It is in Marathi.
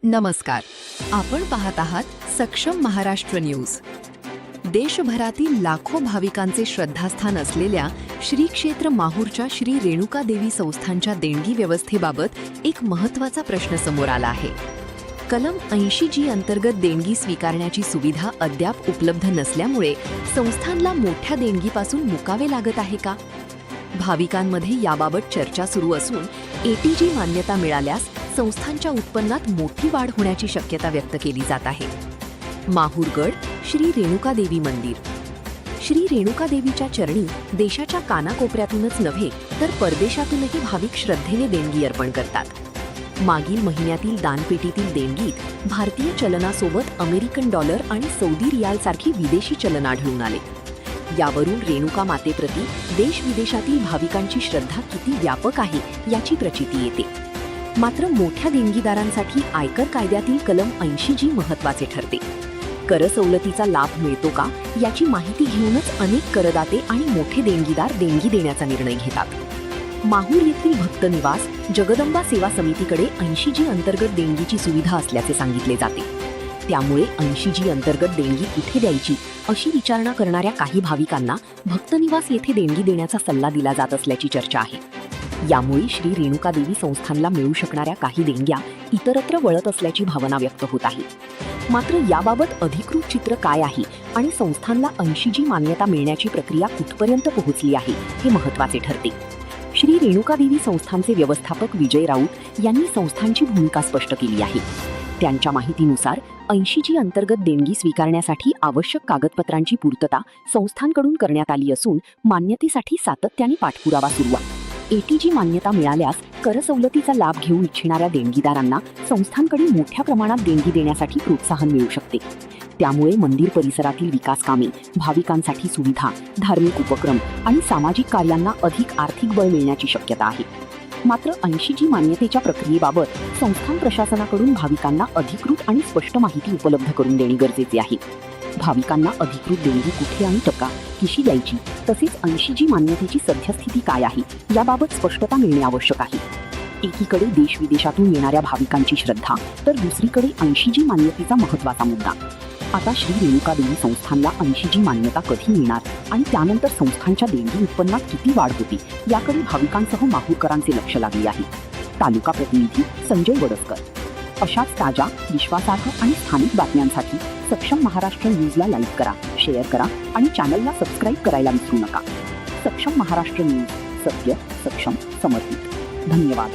नमस्कार. आपण पाहत आहात सक्षम महाराष्ट्र न्यूज. देशभरातील लाखो भाविकांचे श्रद्धास्थान असलेल्या श्री क्षेत्र माहूरच्या श्री रेणुका देवी संस्थानच्या देणगी व्यवस्थेबाबत एक महत्त्वाचा प्रश्न समोर आला आहे. कलम 80G अंतर्गत देणगी स्वीकारण्याची सुविधा अद्याप उपलब्ध नसल्यामुळे संस्थानला मोठ्या देणगीपासून मुकावे लागत आहे का? भाविकांमध्ये याबाबत चर्चा सुरू असून ATG मान्यता मिळाल्यास संस्थांच्या उत्पन्नात मोठी वाढ होण्याची शक्यता व्यक्त केली जात आहे. माहूरगड श्री रेणुका देवी मंदिर. श्री रेणुका देवीच्या चरणी देशाच्या कानाकोपऱ्यातूनच नव्हे तर परदेशातूनही भाविक श्रद्धेने देणगी अर्पण करतात. मागील महिन्यातील दानपेटीतील देणगीत भारतीय चलनासोबत अमेरिकन डॉलर आणि सौदी रियालसारखी विदेशी चलन आढळून आले. यावरून रेणुका मातेप्रती देश विदेशातील भाविकांची श्रद्धा किती व्यापक आहे याची प्रचिती येते. मात्र मोठ्या देणगीदारांसाठी आयकर कायद्यातील कलम 80G महत्त्वाचे ठरते. कर सवलतीचा लाभ मिळतो का याची माहिती घेऊनच अनेक करदाते आणि मोठे देणगीदार देणगी देण्याचा निर्णय घेतात. माहूर येथील भक्त निवास जगदंबा सेवा समितीकडे 80G अंतर्गत देणगीची सुविधा असल्याचे सांगितले जाते. त्यामुळे 80G अंतर्गत देणगी कुठे द्यायची अशी विचारणा करणाऱ्या काही भाविकांना भक्तनिवास येथे देणगी देण्याचा सल्ला दिला जात असल्याची चर्चा आहे. यामुळे श्री रेणुका देवी संस्थानला मिळू शकणाऱ्या काही देणग्या इतरत्र वळत असल्याची भावना व्यक्त होत आहे. मात्र याबाबत अधिकृत चित्र काय आहे आणि संस्थानला 80G मान्यता मिळण्याची प्रक्रिया कुठपर्यंत पोहोचली आहे हे महत्त्वाचे ठरते. श्री रेणुका देवी संस्थानचे व्यवस्थापक विजय राऊत यांनी संस्थानची भूमिका स्पष्ट केली आहे. त्यांच्या माहितीनुसार 80G अंतर्गत देणगी स्वीकारण्यासाठी आवश्यक कागदपत्रांची पूर्तता संस्थानकडून करण्यात आली असून मान्यतेसाठी सातत्याने पाठपुरावा सुरू आहे. ATG मान्यता मिळाल्यास कर सवलतीचा लाभ घेऊ इच्छिणाऱ्या देणगीदारांना संस्थानकडे मोठ्या प्रमाणात देणगी देण्यासाठी प्रोत्साहन मिळू शकते. त्यामुळे मंदिर परिसरातील विकास कामे, भाविकांसाठी सुविधा, धार्मिक उपक्रम आणि सामाजिक कार्यांना अधिक आर्थिक बळ मिळण्याची शक्यता आहे. मात्र 80G मान्यतेच्या प्रक्रियेबाबत संस्थान प्रशासनाकडून भाविकांना अधिकृत आणि स्पष्ट माहिती उपलब्ध करून देणे गरजेचे आहे. भाविकांना अधिकृत देणगी कुठे आणि टक्का कशी द्यायची तसेच 80G मान्यतेची सद्यस्थिती काय आहे याबाबत स्पष्टता मिळणे आवश्यक आहे. एकीकडे देश विदेशातून येणाऱ्या भाविकांची श्रद्धा तर दुसरीकडे 80G मान्यतेचा महत्त्वाचा मुद्दा. आता श्री रेणुका देवी संस्थानला 80G मान्यता कधी मिळणार आणि त्यानंतर संस्थानच्या देणगी उत्पन्नात किती वाढ होती याकडे भाविकांसह माहूरकरांचे लक्ष लागले आहे. तालुका प्रतिनिधी संजय वडसकर. अशाच ताज्या, विश्वासार्ह आणि स्थानिक बातम्यांसाठी सक्षम महाराष्ट्र न्यूजला लाईक करा, शेअर करा आणि चॅनलला सबस्क्राईब करायला विसरू नका. सक्षम महाराष्ट्र न्यूज, सत्य, सक्षम, समर्पित. धन्यवाद.